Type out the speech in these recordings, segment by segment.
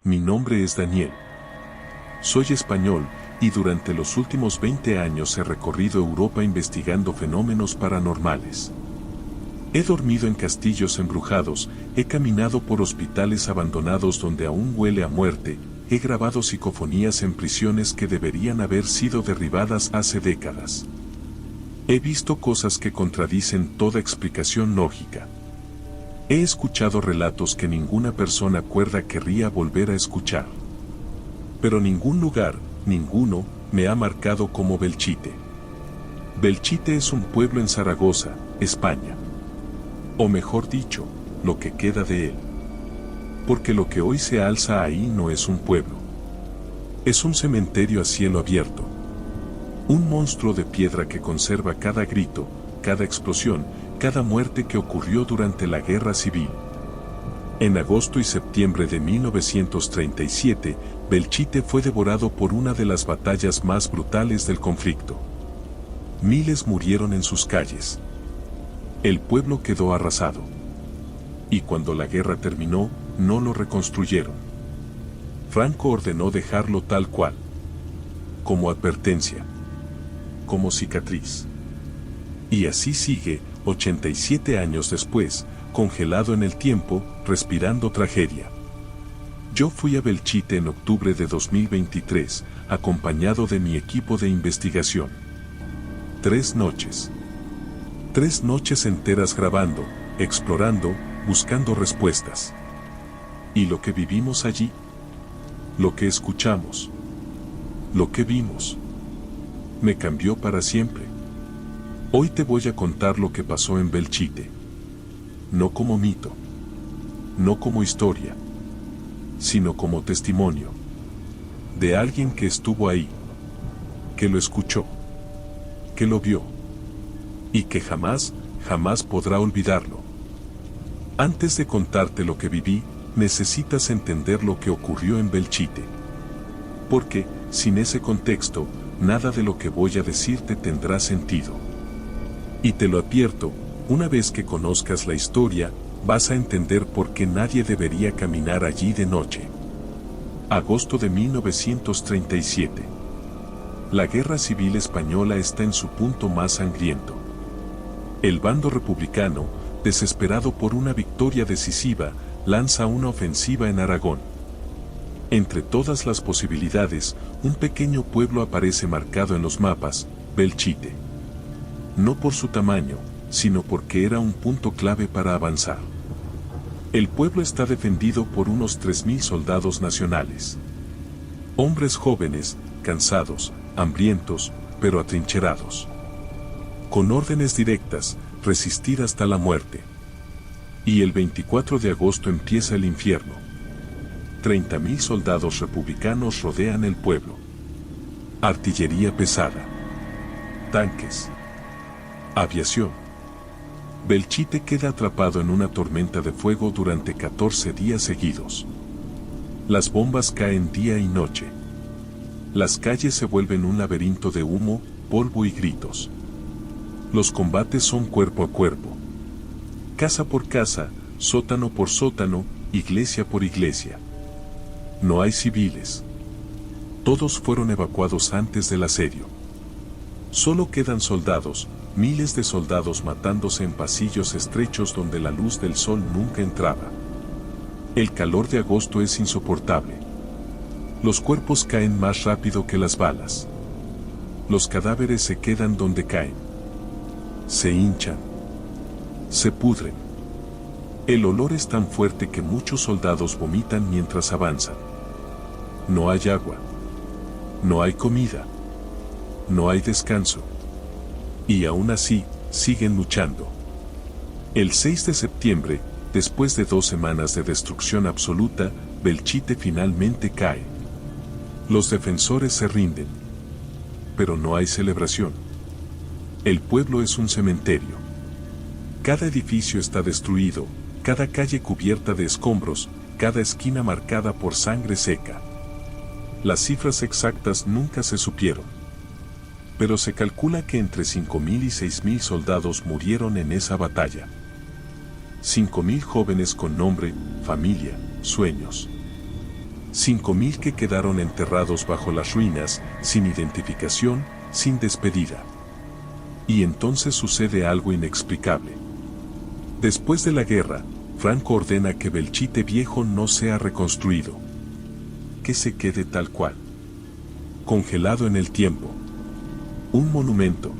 Mi nombre es Daniel. Soy español, y durante los últimos 20 años he recorrido Europa investigando fenómenos paranormales. He dormido en castillos embrujados, he caminado por hospitales abandonados donde aún huele a muerte, he grabado psicofonías en prisiones que deberían haber sido derribadas hace décadas. He visto cosas que contradicen toda explicación lógica. He escuchado relatos que ninguna persona cuerda querría volver a escuchar. Pero ningún lugar, ninguno, me ha marcado como Belchite. Belchite es un pueblo en Zaragoza, España. O mejor dicho, lo que queda de él. Porque lo que hoy se alza ahí no es un pueblo. Es un cementerio a cielo abierto. Un monstruo de piedra que conserva cada grito, cada explosión, cada muerte que ocurrió durante la Guerra Civil. En agosto y septiembre de 1937, Belchite fue devorado por una de las batallas más brutales del conflicto. Miles murieron en sus calles. El pueblo quedó arrasado. Y cuando la guerra terminó, no lo reconstruyeron. Franco ordenó dejarlo tal cual. Como advertencia. Como cicatriz. Y así sigue, 87 años después, congelado en el tiempo, respirando tragedia. Yo fui a Belchite en octubre de 2023, acompañado de mi equipo de investigación. 3 noches. 3 noches enteras grabando, explorando, buscando respuestas. ¿Y lo que vivimos allí? Lo que escuchamos. Lo que vimos. Me cambió para siempre. Hoy te voy a contar lo que pasó en Belchite. No como mito. No como historia. Sino como testimonio. De alguien que estuvo ahí. Que lo escuchó. Que lo vio. Y que jamás, jamás podrá olvidarlo. Antes de contarte lo que viví, necesitas entender lo que ocurrió en Belchite. Porque, sin ese contexto, nada de lo que voy a decirte tendrá sentido. Y te lo advierto, una vez que conozcas la historia, vas a entender por qué nadie debería caminar allí de noche. Agosto de 1937. La Guerra Civil Española está en su punto más sangriento. El bando republicano, desesperado por una victoria decisiva, lanza una ofensiva en Aragón. Entre todas las posibilidades, un pequeño pueblo aparece marcado en los mapas, Belchite. No por su tamaño, sino porque era un punto clave para avanzar. El pueblo está defendido por unos 3.000 soldados nacionales. Hombres jóvenes, cansados, hambrientos, pero atrincherados. Con órdenes directas, resistir hasta la muerte. Y el 24 de agosto empieza el infierno. 30.000 soldados republicanos rodean el pueblo. Artillería pesada. Tanques. Aviación. Belchite queda atrapado en una tormenta de fuego durante 14 días seguidos. Las bombas caen día y noche. Las calles se vuelven un laberinto de humo, polvo y gritos. Los combates son cuerpo a cuerpo. Casa por casa, sótano por sótano, iglesia por iglesia. No hay civiles. Todos fueron evacuados antes del asedio. Solo quedan soldados, miles de soldados matándose en pasillos estrechos donde la luz del sol nunca entraba. El calor de agosto es insoportable. Los cuerpos caen más rápido que las balas. Los cadáveres se quedan donde caen. Se hinchan. Se pudren. El olor es tan fuerte que muchos soldados vomitan mientras avanzan. No hay agua. No hay comida. No hay descanso. Y aún así, siguen luchando. El 6 de septiembre, después de 2 semanas de destrucción absoluta, Belchite finalmente cae. Los defensores se rinden. Pero no hay celebración. El pueblo es un cementerio. Cada edificio está destruido, cada calle cubierta de escombros, cada esquina marcada por sangre seca. Las cifras exactas nunca se supieron. Pero se calcula que entre 5.000 y 6.000 soldados murieron en esa batalla. 5.000 jóvenes con nombre, familia, sueños. 5.000 que quedaron enterrados bajo las ruinas, sin identificación, sin despedida. Y entonces sucede algo inexplicable. Después de la guerra, Franco ordena que Belchite Viejo no sea reconstruido. Que se quede tal cual. Congelado en el tiempo. Un monumento.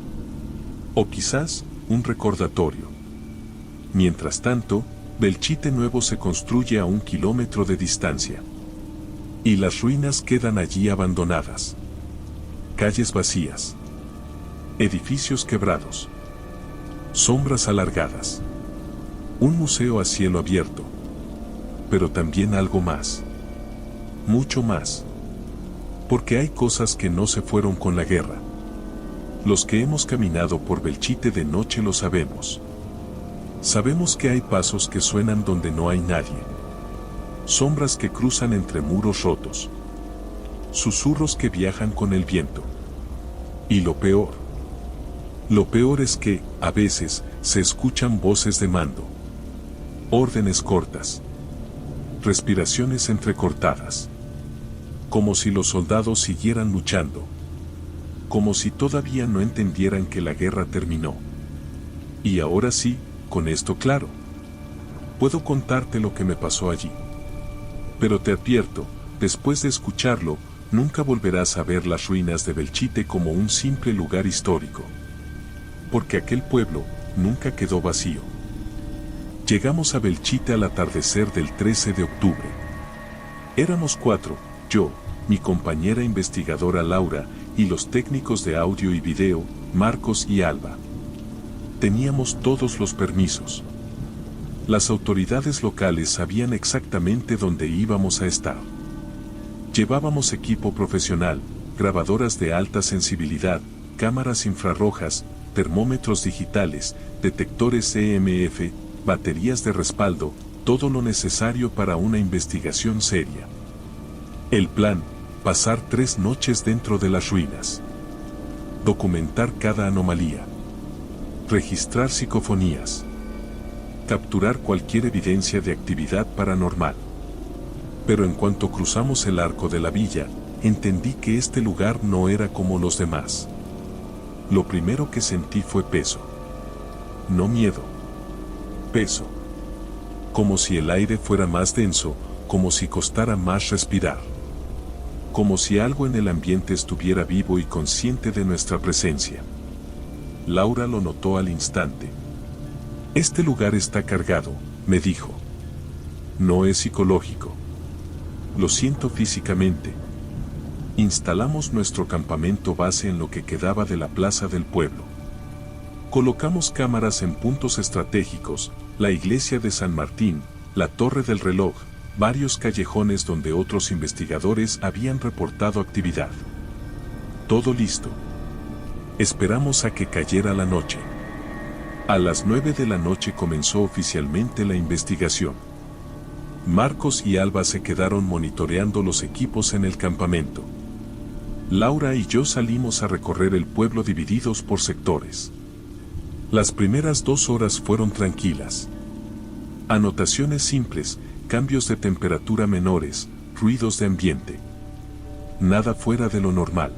O quizás, un recordatorio. Mientras tanto, Belchite Nuevo se construye a 1 kilómetro de distancia. Y las ruinas quedan allí abandonadas. Calles vacías. Edificios quebrados. Sombras alargadas. Un museo a cielo abierto. Pero también algo más. Mucho más. Porque hay cosas que no se fueron con la guerra. Los que hemos caminado por Belchite de noche lo sabemos. Sabemos que hay pasos que suenan donde no hay nadie. Sombras que cruzan entre muros rotos. Susurros que viajan con el viento. Y lo peor es que, a veces, se escuchan voces de mando. Órdenes cortas. Respiraciones entrecortadas. Como si los soldados siguieran luchando. Como si todavía no entendieran que la guerra terminó. Y ahora sí, con esto claro. Puedo contarte lo que me pasó allí. Pero te advierto, después de escucharlo, nunca volverás a ver las ruinas de Belchite como un simple lugar histórico. Porque aquel pueblo nunca quedó vacío. Llegamos a Belchite al atardecer del 13 de octubre. Éramos 4, yo, mi compañera investigadora Laura, y los técnicos de audio y video, Marcos y Alba. Teníamos todos los permisos. Las autoridades locales sabían exactamente dónde íbamos a estar. Llevábamos equipo profesional, grabadoras de alta sensibilidad, cámaras infrarrojas, termómetros digitales, detectores EMF, baterías de respaldo, todo lo necesario para una investigación seria. El plan, pasar 3 noches dentro de las ruinas. Documentar cada anomalía. Registrar psicofonías. Capturar cualquier evidencia de actividad paranormal. Pero en cuanto cruzamos el arco de la villa, entendí que este lugar no era como los demás. Lo primero que sentí fue peso. No miedo. Peso. Como si el aire fuera más denso, como si costara más respirar. Como si algo en el ambiente estuviera vivo y consciente de nuestra presencia. Laura lo notó al instante. Este lugar está cargado, me dijo. No es psicológico. Lo siento físicamente. Instalamos nuestro campamento base en lo que quedaba de la plaza del pueblo. Colocamos cámaras en puntos estratégicos, la iglesia de San Martín, la torre del reloj, varios callejones donde otros investigadores habían reportado actividad. Todo listo. Esperamos a que cayera la noche. A las 9 de la noche comenzó oficialmente la investigación. Marcos y Alba se quedaron monitoreando los equipos en el campamento. Laura y yo salimos a recorrer el pueblo divididos por sectores. Las primeras 2 horas fueron tranquilas. Anotaciones simples, cambios de temperatura menores, ruidos de ambiente. Nada fuera de lo normal.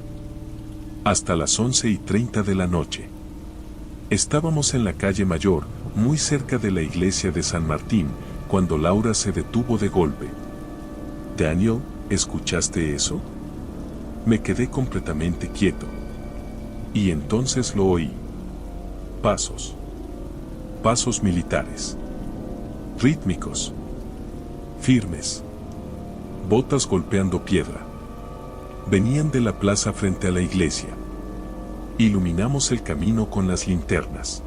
Hasta las 11:30 de la noche. Estábamos en la calle Mayor, muy cerca de la iglesia de San Martín, cuando Laura se detuvo de golpe. Daniel, ¿escuchaste eso? Me quedé completamente quieto. Y entonces lo oí. Pasos. Pasos militares. Rítmicos. Firmes. Botas golpeando piedra. Venían de la plaza frente a la iglesia. Iluminamos el camino con las linternas.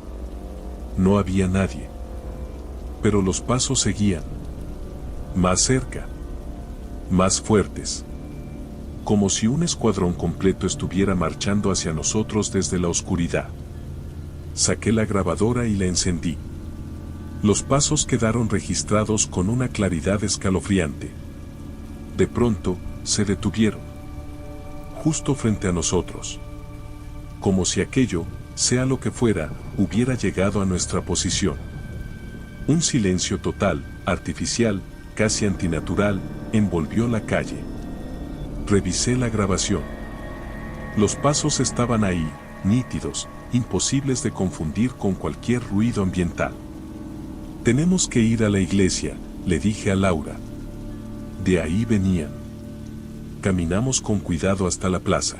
No había nadie. Pero los pasos seguían. Más cerca. Más fuertes. Como si un escuadrón completo estuviera marchando hacia nosotros desde la oscuridad. Saqué la grabadora y la encendí. Los pasos quedaron registrados con una claridad escalofriante. De pronto, se detuvieron. Justo frente a nosotros. Como si aquello, sea lo que fuera, hubiera llegado a nuestra posición. Un silencio total, artificial, casi antinatural, envolvió la calle. Revisé la grabación. Los pasos estaban ahí, nítidos, imposibles de confundir con cualquier ruido ambiental. Tenemos que ir a la iglesia, le dije a Laura. De ahí venían. Caminamos con cuidado hasta la plaza.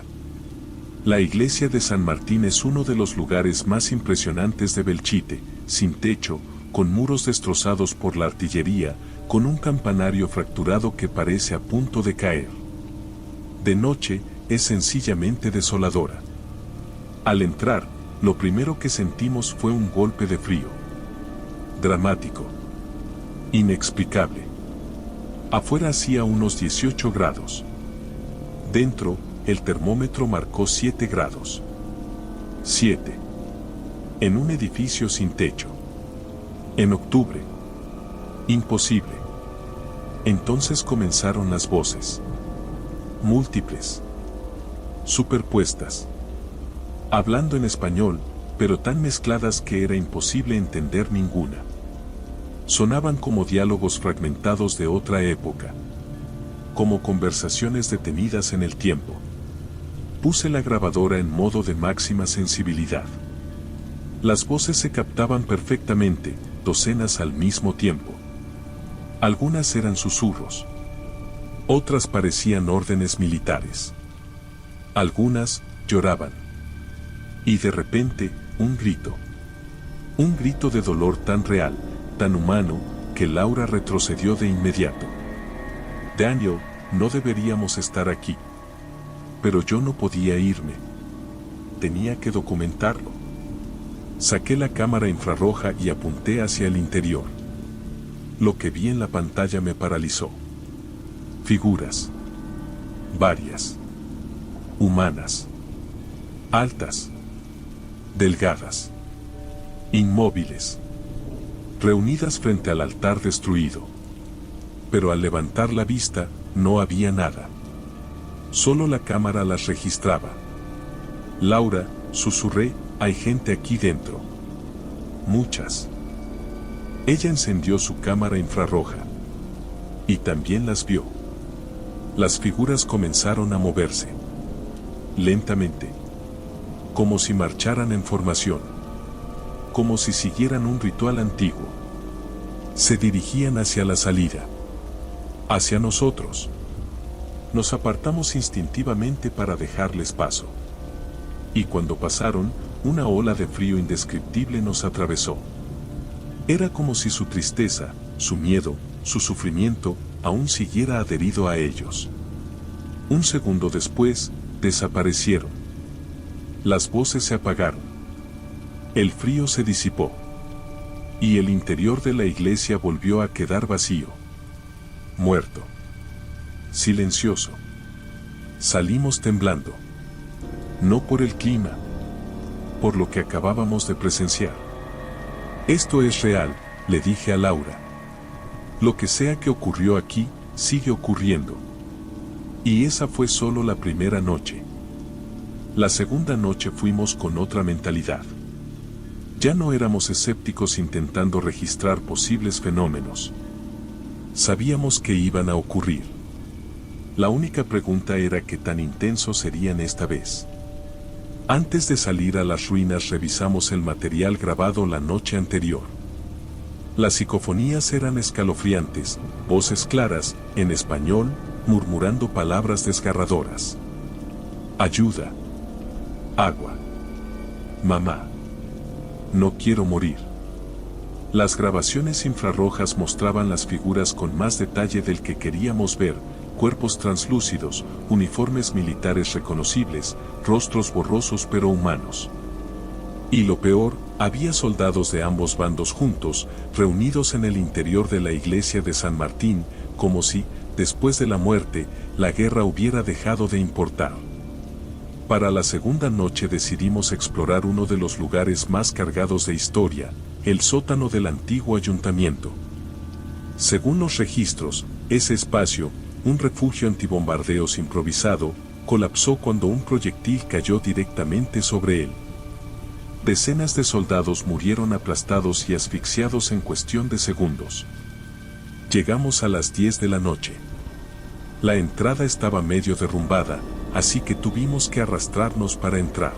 La iglesia de San Martín es uno de los lugares más impresionantes de Belchite, sin techo, con muros destrozados por la artillería, con un campanario fracturado que parece a punto de caer. De noche, es sencillamente desoladora. Al entrar, lo primero que sentimos fue un golpe de frío. Dramático. Inexplicable. Afuera hacía unos 18 grados. Dentro, el termómetro marcó 7 grados. 7. En un edificio sin techo. En octubre. Imposible. Entonces comenzaron las voces. Múltiples. Superpuestas. Hablando en español, pero tan mezcladas que era imposible entender ninguna. Sonaban como diálogos fragmentados de otra época. Como conversaciones detenidas en el tiempo. Puse la grabadora en modo de máxima sensibilidad. Las voces se captaban perfectamente, docenas al mismo tiempo. Algunas eran susurros. Otras parecían órdenes militares. Algunas lloraban. Y de repente, un grito. Un grito de dolor tan real, tan humano, que Laura retrocedió de inmediato. Daniel, no deberíamos estar aquí. Pero yo no podía irme. Tenía que documentarlo. Saqué la cámara infrarroja y apunté hacia el interior. Lo que vi en la pantalla me paralizó. Figuras. Varias. Humanas. Altas. Delgadas. Inmóviles. Reunidas frente al altar destruido. Pero al levantar la vista, no había nada. Solo la cámara las registraba. Laura, susurré, hay gente aquí dentro. Muchas. Ella encendió su cámara infrarroja. Y también las vio. Las figuras comenzaron a moverse. Lentamente. Como si marcharan en formación. Como si siguieran un ritual antiguo. Se dirigían hacia la salida. Hacia nosotros. Nos apartamos instintivamente para dejarles paso. Y cuando pasaron, una ola de frío indescriptible nos atravesó. Era como si su tristeza, su miedo, su sufrimiento, aún siguiera adherido a ellos. Un segundo después, desaparecieron. Las voces se apagaron. El frío se disipó. Y el interior de la iglesia volvió a quedar vacío. Muerto. Silencioso. Salimos temblando. No por el clima. Por lo que acabábamos de presenciar. Esto es real, le dije a Laura. Lo que sea que ocurrió aquí, sigue ocurriendo. Y esa fue solo la primera noche. La segunda noche fuimos con otra mentalidad. Ya no éramos escépticos intentando registrar posibles fenómenos. Sabíamos que iban a ocurrir. La única pregunta era qué tan intensos serían esta vez. Antes de salir a las ruinas revisamos el material grabado la noche anterior. Las psicofonías eran escalofriantes, voces claras, en español, murmurando palabras desgarradoras. Ayuda. Agua. Mamá. No quiero morir. Las grabaciones infrarrojas mostraban las figuras con más detalle del que queríamos ver, cuerpos translúcidos, uniformes militares reconocibles, rostros borrosos pero humanos. Y lo peor, había soldados de ambos bandos juntos, reunidos en el interior de la iglesia de San Martín, como si, después de la muerte, la guerra hubiera dejado de importar. Para la segunda noche decidimos explorar uno de los lugares más cargados de historia, el sótano del antiguo ayuntamiento. Según los registros, ese espacio, un refugio antibombardeos improvisado, colapsó cuando un proyectil cayó directamente sobre él. Decenas de soldados murieron aplastados y asfixiados en cuestión de segundos. Llegamos a las 10 de la noche. La entrada estaba medio derrumbada, así que tuvimos que arrastrarnos para entrar.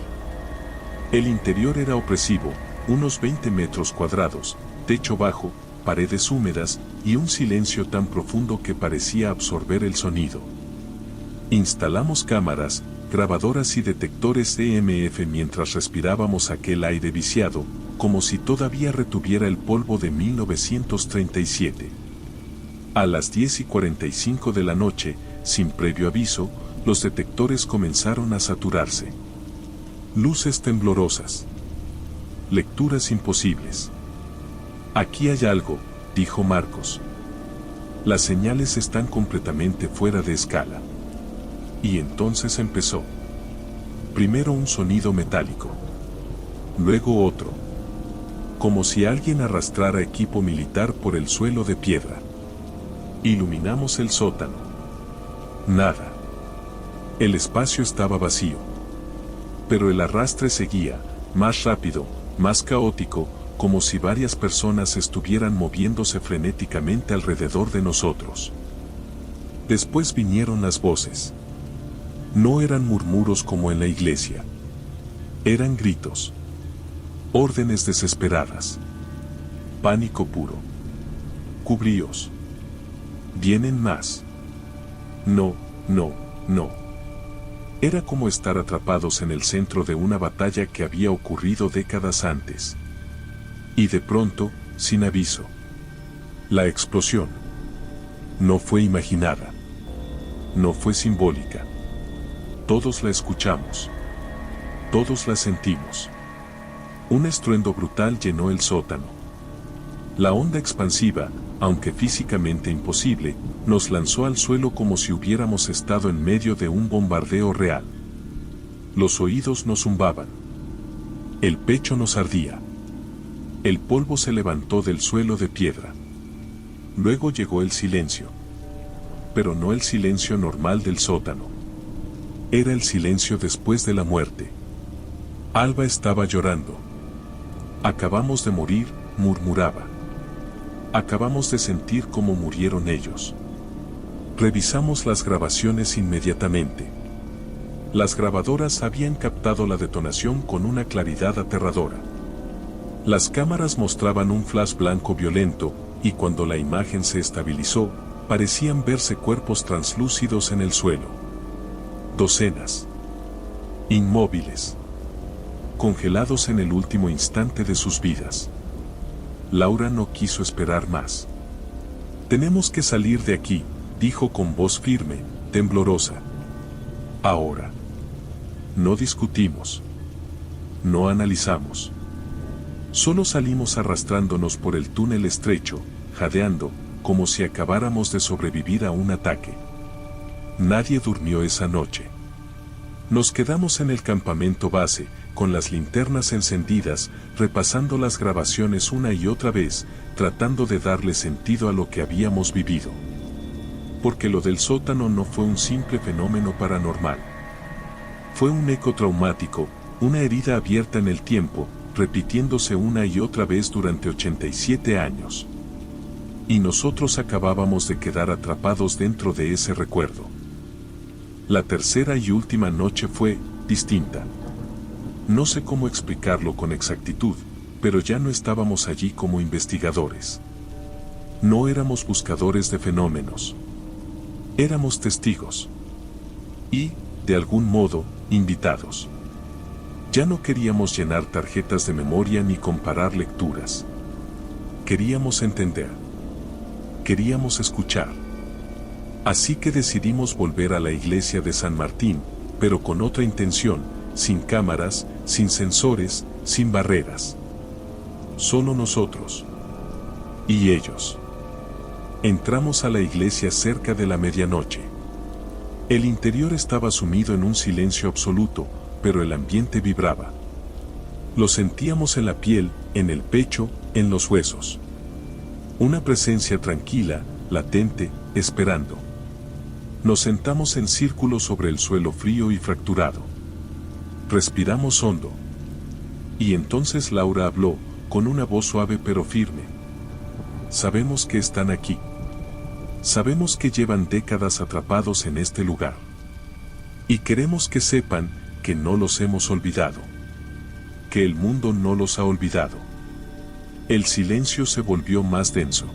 El interior era opresivo, unos 20 metros cuadrados, techo bajo, paredes húmedas y un silencio tan profundo que parecía absorber el sonido. Instalamos cámaras, grabadoras y detectores EMF mientras respirábamos aquel aire viciado, como si todavía retuviera el polvo de 1937. A las 10:45 de la noche, sin previo aviso, los detectores comenzaron a saturarse. Luces temblorosas. Lecturas imposibles. Aquí hay algo, dijo Marcos. Las señales están completamente fuera de escala. Y entonces empezó. Primero un sonido metálico. Luego otro. Como si alguien arrastrara equipo militar por el suelo de piedra. Iluminamos el sótano. Nada. El espacio estaba vacío. Pero el arrastre seguía, más rápido, más caótico, como si varias personas estuvieran moviéndose frenéticamente alrededor de nosotros. Después vinieron las voces. No eran murmuros como en la iglesia. Eran gritos. Órdenes desesperadas. Pánico puro. Cubríos. Vienen más. No, no, no. Era como estar atrapados en el centro de una batalla que había ocurrido décadas antes. Y de pronto, sin aviso. La explosión. No fue imaginada. No fue simbólica. Todos la escuchamos. Todos la sentimos. Un estruendo brutal llenó el sótano. La onda expansiva, aunque físicamente imposible, nos lanzó al suelo como si hubiéramos estado en medio de un bombardeo real. Los oídos nos zumbaban. El pecho nos ardía. El polvo se levantó del suelo de piedra. Luego llegó el silencio. Pero no el silencio normal del sótano. Era el silencio después de la muerte. Alba estaba llorando. Acabamos de morir, murmuraba. Acabamos de sentir cómo murieron ellos. Revisamos las grabaciones inmediatamente. Las grabadoras habían captado la detonación con una claridad aterradora. Las cámaras mostraban un flash blanco violento, y cuando la imagen se estabilizó, parecían verse cuerpos translúcidos en el suelo. Docenas. Inmóviles. Congelados en el último instante de sus vidas. Laura no quiso esperar más. Tenemos que salir de aquí, dijo con voz firme, temblorosa. Ahora. No discutimos. No analizamos. Solo salimos arrastrándonos por el túnel estrecho, jadeando, como si acabáramos de sobrevivir a un ataque. Nadie durmió esa noche. Nos quedamos en el campamento base, con las linternas encendidas, repasando las grabaciones una y otra vez, tratando de darle sentido a lo que habíamos vivido. Porque lo del sótano no fue un simple fenómeno paranormal. Fue un eco traumático, una herida abierta en el tiempo, repitiéndose una y otra vez durante 87 años. Y nosotros acabábamos de quedar atrapados dentro de ese recuerdo. La tercera y última noche fue distinta. No sé cómo explicarlo con exactitud, pero ya no estábamos allí como investigadores. No éramos buscadores de fenómenos. Éramos testigos. Y, de algún modo, invitados. Ya no queríamos llenar tarjetas de memoria ni comparar lecturas. Queríamos entender. Queríamos escuchar. Así que decidimos volver a la iglesia de San Martín, pero con otra intención, sin cámaras, sin sensores, sin barreras. Solo nosotros. Y ellos. Entramos a la iglesia cerca de la medianoche. El interior estaba sumido en un silencio absoluto, pero el ambiente vibraba. Lo sentíamos en la piel, en el pecho, en los huesos. Una presencia tranquila, latente, esperando. Nos sentamos en círculo sobre el suelo frío y fracturado. Respiramos hondo. Y entonces Laura habló, con una voz suave pero firme. Sabemos que están aquí. Sabemos que llevan décadas atrapados en este lugar. Y queremos que sepan que no los hemos olvidado. Que el mundo no los ha olvidado. El silencio se volvió más denso.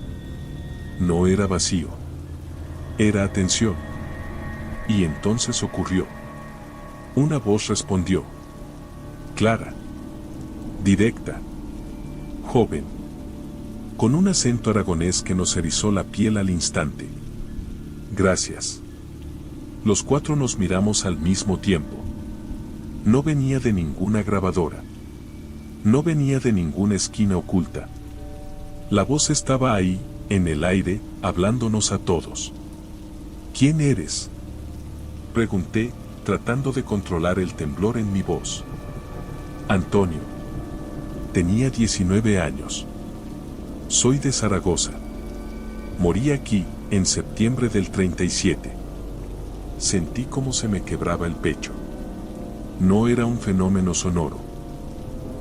No era vacío. Era atención. Y entonces ocurrió. Una voz respondió. Clara. Directa. Joven. Con un acento aragonés que nos erizó la piel al instante. Gracias. Los cuatro nos miramos al mismo tiempo. No venía de ninguna grabadora. No venía de ninguna esquina oculta. La voz estaba ahí, en el aire, hablándonos a todos. ¿Quién eres?, pregunté, tratando de controlar el temblor en mi voz. Antonio. Tenía 19 años. Soy de Zaragoza. Morí aquí, en septiembre del 37. Sentí como se me quebraba el pecho. No era un fenómeno sonoro.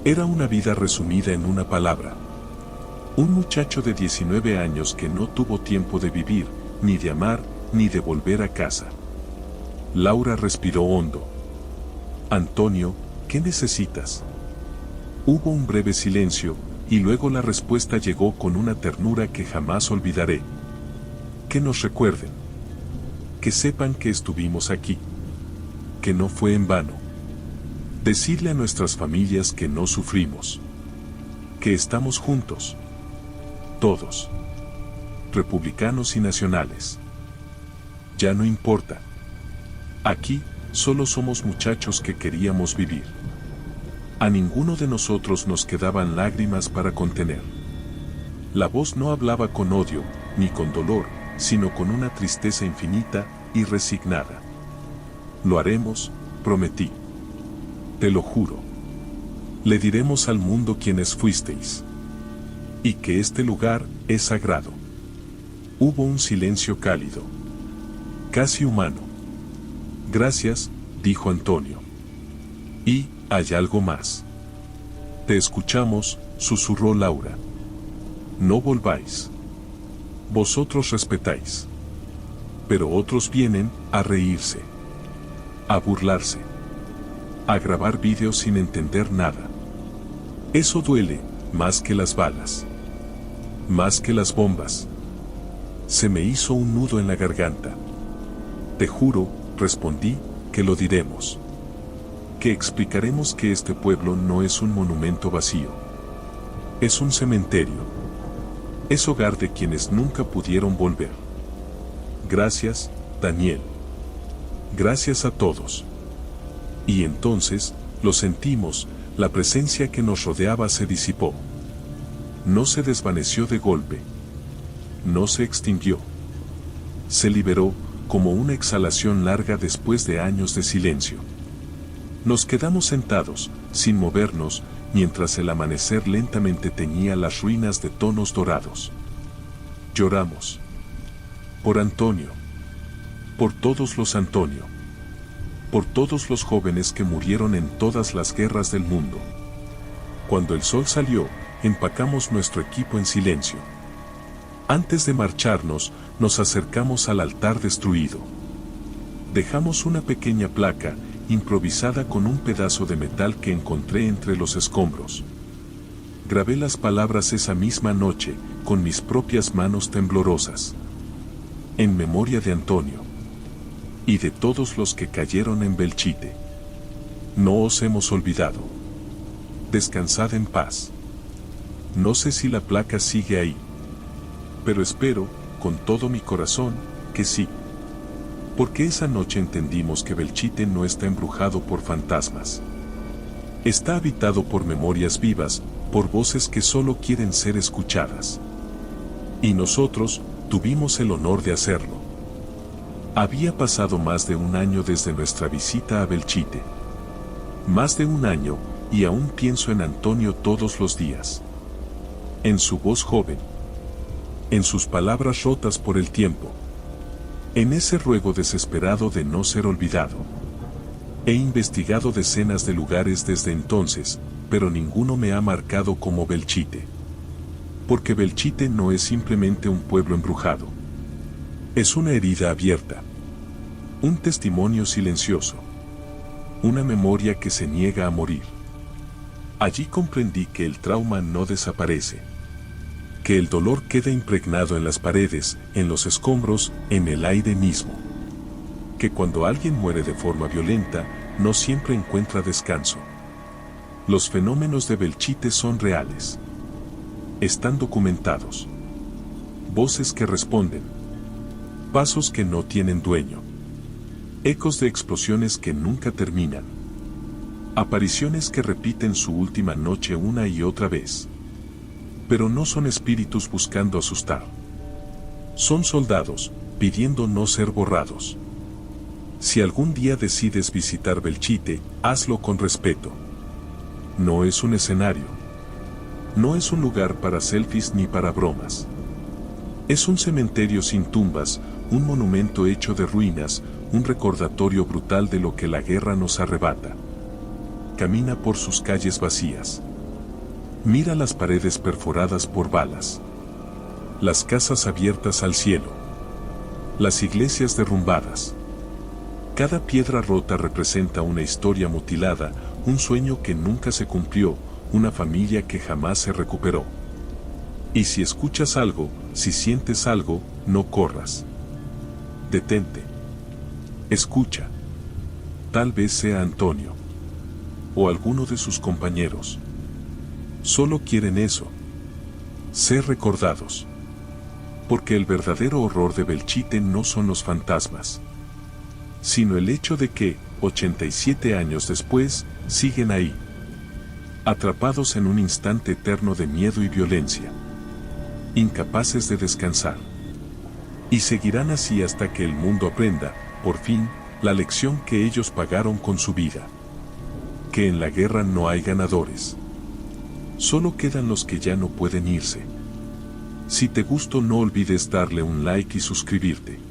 Era una vida resumida en una palabra. Un muchacho de 19 años que no tuvo tiempo de vivir, ni de amar, ni de volver a casa. Laura respiró hondo. Antonio, ¿qué necesitas? Hubo un breve silencio, y luego la respuesta llegó con una ternura que jamás olvidaré. Que nos recuerden. Que sepan que estuvimos aquí. Que no fue en vano. Decirle a nuestras familias que no sufrimos. Que estamos juntos. Todos. Republicanos y nacionales. Ya no importa. Aquí, solo somos muchachos que queríamos vivir. A ninguno de nosotros nos quedaban lágrimas para contener. La voz no hablaba con odio, ni con dolor, sino con una tristeza infinita y resignada. Lo haremos, prometí. Te lo juro. Le diremos al mundo quiénes fuisteis. Y que este lugar es sagrado. Hubo un silencio cálido. Casi humano. Gracias, dijo Antonio. Y, hay algo más. Te escuchamos, susurró Laura. No volváis. Vosotros respetáis. Pero otros vienen a reírse. A burlarse. A grabar vídeos sin entender nada. Eso duele, más que las balas. Más que las bombas. Se me hizo un nudo en la garganta. Te juro, respondí, que lo diremos. Que explicaremos que este pueblo no es un monumento vacío. Es un cementerio. Es hogar de quienes nunca pudieron volver. Gracias, Daniel. Gracias a todos. Y entonces, lo sentimos, la presencia que nos rodeaba se disipó. No se desvaneció de golpe. No se extinguió. Se liberó, como una exhalación larga después de años de silencio. Nos quedamos sentados, sin movernos, mientras el amanecer lentamente teñía las ruinas de tonos dorados. Lloramos. Por Antonio. Por todos los Antonio. Por todos los jóvenes que murieron en todas las guerras del mundo. Cuando el sol salió, empacamos nuestro equipo en silencio. Antes de marcharnos, nos acercamos al altar destruido. Dejamos una pequeña placa, improvisada con un pedazo de metal que encontré entre los escombros. Grabé las palabras esa misma noche, con mis propias manos temblorosas. En memoria de Antonio. Y de todos los que cayeron en Belchite. No os hemos olvidado. Descansad en paz. No sé si la placa sigue ahí. Pero espero, con todo mi corazón, que sí. Porque esa noche entendimos que Belchite no está embrujado por fantasmas. Está habitado por memorias vivas, por voces que solo quieren ser escuchadas. Y nosotros, tuvimos el honor de hacerlo. Había pasado más de un año desde nuestra visita a Belchite. Más de un año, y aún pienso en Antonio todos los días. En su voz joven. En sus palabras rotas por el tiempo. En ese ruego desesperado de no ser olvidado. He investigado decenas de lugares desde entonces, pero ninguno me ha marcado como Belchite. Porque Belchite no es simplemente un pueblo embrujado. Es una herida abierta. Un testimonio silencioso. Una memoria que se niega a morir. Allí comprendí que el trauma no desaparece. Que el dolor queda impregnado en las paredes, en los escombros, en el aire mismo. Que cuando alguien muere de forma violenta, no siempre encuentra descanso. Los fenómenos de Belchite son reales. Están documentados. Voces que responden. Pasos que no tienen dueño. Ecos de explosiones que nunca terminan. Apariciones que repiten su última noche una y otra vez. Pero no son espíritus buscando asustar. Son soldados, pidiendo no ser borrados. Si algún día decides visitar Belchite, hazlo con respeto. No es un escenario. No es un lugar para selfies ni para bromas. Es un cementerio sin tumbas, un monumento hecho de ruinas, un recordatorio brutal de lo que la guerra nos arrebata. Camina por sus calles vacías. Mira las paredes perforadas por balas. Las casas abiertas al cielo. Las iglesias derrumbadas. Cada piedra rota representa una historia mutilada, un sueño que nunca se cumplió, una familia que jamás se recuperó. Y si escuchas algo, si sientes algo, no corras. Detente. Escucha. Tal vez sea Antonio. O alguno de sus compañeros. Solo quieren eso. Ser recordados. Porque el verdadero horror de Belchite no son los fantasmas, sino el hecho de que, 87 años después, siguen ahí. Atrapados en un instante eterno de miedo y violencia. Incapaces de descansar. Y seguirán así hasta que el mundo aprenda, por fin, la lección que ellos pagaron con su vida. Que en la guerra no hay ganadores. Solo quedan los que ya no pueden irse. Si te gustó, no olvides darle un like y suscribirte.